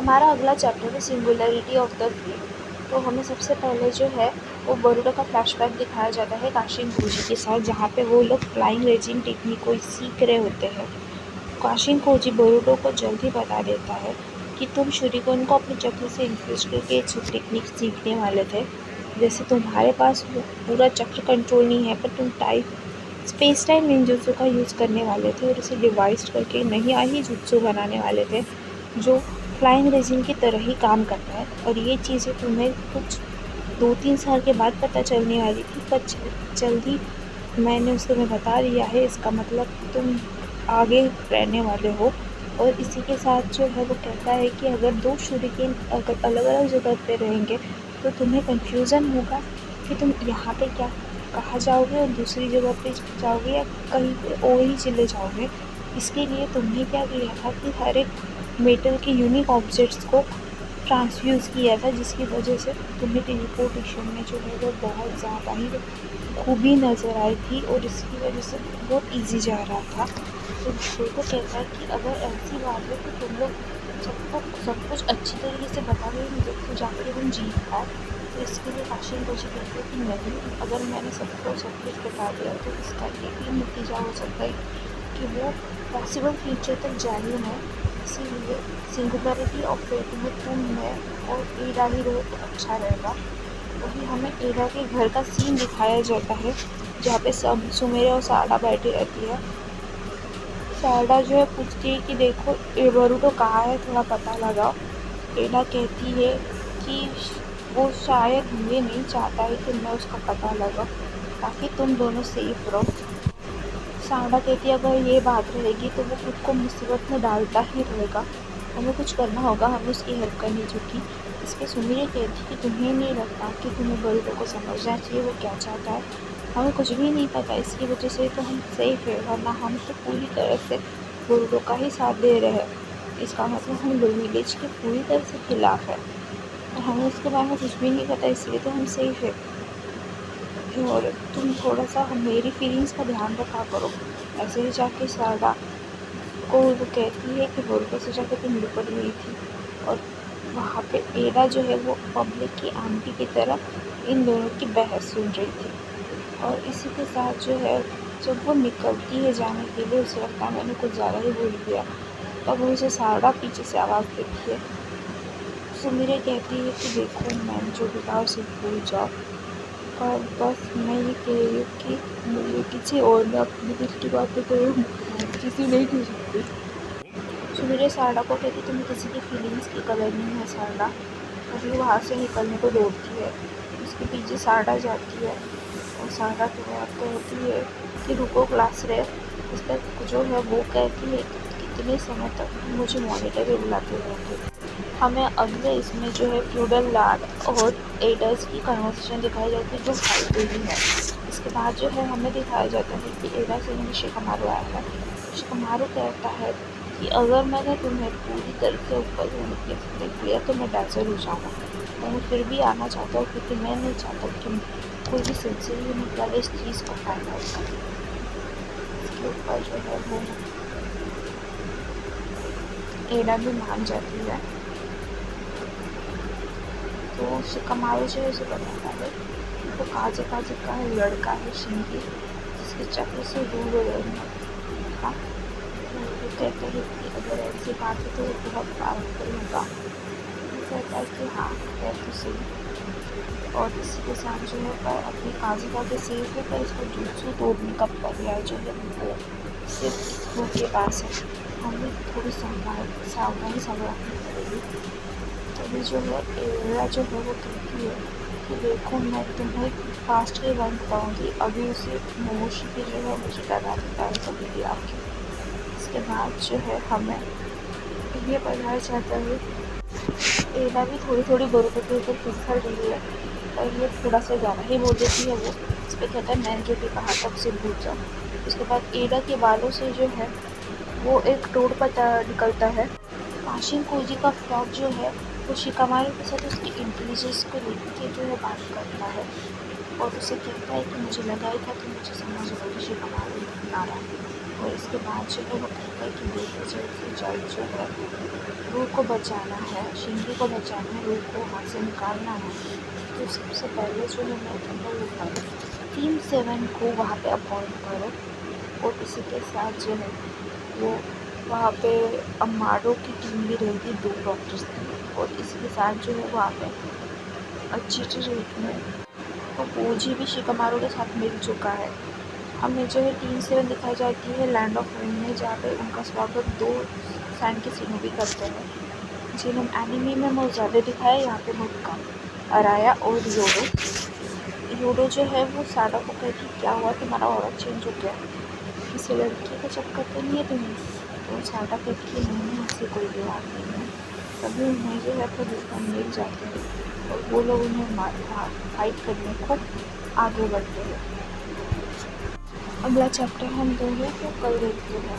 हमारा अगला चैप्टर है सिंगुलरिटी ऑफ द फील्ड। तो हमें सबसे पहले जो है वो बोरुडो का फ्लैशबैक दिखाया जाता है काशिन कोजी के साथ, जहाँ पे वो लोग फ्लाइंग रेजिंग टेक्निक को सीख रहे होते हैं। काशिन कोजी बोरुडो को जल्दी बता देता है कि तुम शुरिकोन को अपने चक्र से इन्फ्यूज करके एक टेक्निक सीखने वाले थे। जैसे तुम्हारे पास वो पूरा चक्र कंट्रोल नहीं है, पर तुम स्पेस टाइम निंजुत्सु का यूज़ करने वाले थे और इसे डिवाइस करके नया ही जुत्सु बनाने वाले थे जो फ्लाइंग रेजिन की तरह ही काम करता है। और ये चीज़ें तुम्हें कुछ 2-3 साल के बाद पता चलने वाली थी, पर जल्दी मैंने उसको तुम्हें बता दिया है। इसका मतलब तुम आगे रहने वाले हो। और इसी के साथ जो है वो कहता है कि अगर 2 शूरिकेन अगर अलग अलग जगह पे रहेंगे तो तुम्हें कन्फ्यूज़न होगा कि तुम यहाँ पे क्या कहाँ जाओगे और दूसरी जगह पे जाओगे या कहीं पे और ही चले जाओगे। इसके लिए तुमने क्या किया था कि हर एक मेटल के यूनिक ऑब्जेक्ट्स को ट्रांसफ्यूज़ किया था, जिसकी वजह से तुम्हें टेलीपोर्टेशन में जो है वो बहुत ज़्यादा ही खूबी नज़र आई थी और इसकी वजह से बहुत ईजी जा रहा था। तो देखो कहता है कि अगर ऐसी बात है तो तुम लोग सब कुछ अच्छी तरीके से बता रहे तो जाके हम जीत पाए। तो इसके लिए काशिन कोजी कहते हैं कि नहीं, अगर मैंने सबको सब कुछ बता दिया तो इसका एक ही नतीजा हो सकता है कि वो पॉसिबल फ्यूचर तक जा ही है। इसीलिए सिंगुलरिटी ऑफ फेट में तुम, मैं और एडा ही रहे तो अच्छा रहेगा। वही हमें एडा के घर का सीन दिखाया जाता है, जहाँ पे सब सुमेरा और साड़ा बैठी रहती है। साड़ा जो है पूछती है कि देखो बोरुडो कहाँ है, थोड़ा पता लगाओ। एडा कहती है कि वो शायद ये नहीं चाहता है कि मैं उसका पता लगाऊं ताकि तुम दोनों सेफ रहो। साड़ा कहती है अगर ये बात रहेगी तो वो खुद को मुसीबत में डालता ही रहेगा, हमें कुछ करना होगा, हमें उसकी हेल्प करनी चाहिए। इस पर सुमीरा कहती कि तुम्हें नहीं लगता कि तुम्हें बोरुडो को समझना चाहिए वो क्या चाहता है। हमें कुछ भी नहीं पता, इसकी वजह से तो हम सेफ है, वरना हम तो पूरी तरह से बोरुडो का ही साथ दे रहे हैं। इसका मतलब हम विलेज के पूरी तरह से खिलाफ है और हमें उसके बारे में कुछ भी नहीं पता, इसलिए तो हम सेफ है। और तुम थोड़ा सा मेरी फीलिंग्स का ध्यान रखा करो। ऐसे ही जाके साड़ा को वो कहती है कि बोरुडो से जाके तुम लिपट गई थी और वहाँ पे एडा जो है वो पब्लिक की आंटी की तरह इन दोनों की बहस सुन रही थी। और इसी के साथ जो है जब वो निकलती है जाने के लिए, उसे लगता है मैंने कुछ ज़्यादा ही बोल दिया, तब वो उसे साड़ा पीछे से आवाज़ देती है। सुमीरा कहती है कि देखो मैंने जो भी कहा उसे भूल जाओ, और बस मैं ये कह रही हूँ कि मुझे किसी और में अपनी दिल की बातें करूँ, किसी नहीं कह सकती। सुमीरा साड़ा को कहती तुम्हें किसी की फीलिंग्स की कदर नहीं है साड़ा। अभी वो वहाँ से निकलने को दौड़ती है, उसके पीछे साड़ा जाती है और साड़ा कहती है कि रुको क्लास रे। इस पर जो है वो कहती है कि कितने समय तक मुझे मॉनिटर पे बुलाते रहोगे। हमें अगले इसमें जो है फ्यूडल लॉर्ड और एडर्स की कन्वर्सेशन दिखाई जाती है जो फालतू ही है। इसके बाद जो है हमें दिखाया जाता है कि एडा से में शिकामारू आया है। शिकामारू कहता है कि अगर मैंने तुम्हें पूरी तरह से ऊपर से देख लिया तो मैं डैजर हो जाऊँगा, और मैं फिर भी आना चाहता हूँ क्योंकि मैं नहीं चाहता कि कोई भी सिलसिले में पहले इस चीज़ को फाइंड आउट करे। इसके ऊपर जो है वो एडा भी मान जाती है। तो शिकामारू जो है उसे बताता है कि वो काजे काजे का लड़का है शिंगी, जिसके चक्र से दूर हो रहना था। तो वो कहते हैं कि अगर ऐसी बात है तो वो बहुत पावरफुल होगा। वो कहता है कि हाँ है तो सही। और इसी के साथ जो है पर अपनी काजे काजे सेफ है, पर इसको जुत्सु तोड़ने का पर्याय जो है वो सिर्फ उसके पास है। हमें थोड़ी सावधानी रखनी पड़ेगी। तभी जो है एरा जो है वो कहती है कि देखो मैं तुम्हें फास्ट के रन पाऊँगी, अभी उसे मोमोशी की जो है मुझे डरा देता है कभी भी आके। इसके बाद जो है हमें ये बताया जाता है एरा भी थोड़ी थोड़ी बोरुडो के ऊपर फिसल रही है और ये थोड़ा सा ज़्यादा ही बोल देती है। वो इस पर कहता है मैंने जो भी कहा तब से भूल जाओ। उसके बाद एरा के बालों से जो है वो एक टोड़ पता निकलता है। काशिन कोजी का फ्रॉग जो है वो शिकामारू के साथ उसकी इंटेलिजेंस को लेकर जो है बात करता है और उसे कहता है कि मुझे लगा ही था कि मुझे समझ होगा कि शिकामारू ना रहा। और इसके बाद जो है वो कहता है कि बेटे जल्द से जल्द जो है रूह को बचाना है, शिंगी को बचाना है, रूह को हाथ से निकालना है। तो सबसे पहले जो है मैं कहता हूँ टीम 7 को वहाँ पे अपॉइंट करो और इसी के साथ जो है वो वहाँ पे अमाडो की टीम भी रहेगी 2 डॉक्टर्स की और इसी के साथ जो है वहाँ पे अच्छी रेट में तो ओजी भी शिकामारू के साथ मिल चुका है। हमें जो है टीम 7 दिखाई जाती है लैंड ऑफ विंड में, जहाँ पे उनका स्वागत 2 सैंड के सीनों भी करते हैं जिन्हें एनिमे में बहुत ज़्यादा दिखाया, यहाँ पे बहुत कम। अराया और योडो जो है वो साडा को कहती क्या हुआ तुम्हारा ऑर्डर चेंज हो गया, किसी लड़की का चक्कर तो नहीं है तुम्हें? तो साडा कहती कि नहीं ऐसी कोई भी बात नहीं है। तभी उन्हें जो है अपने दुश्मन मिल जाते हैं और वो लोग उन्हें फाइट करने को आगे बढ़ते हैं। अगला चैप्टर हम जो है वो कल देखते हैं।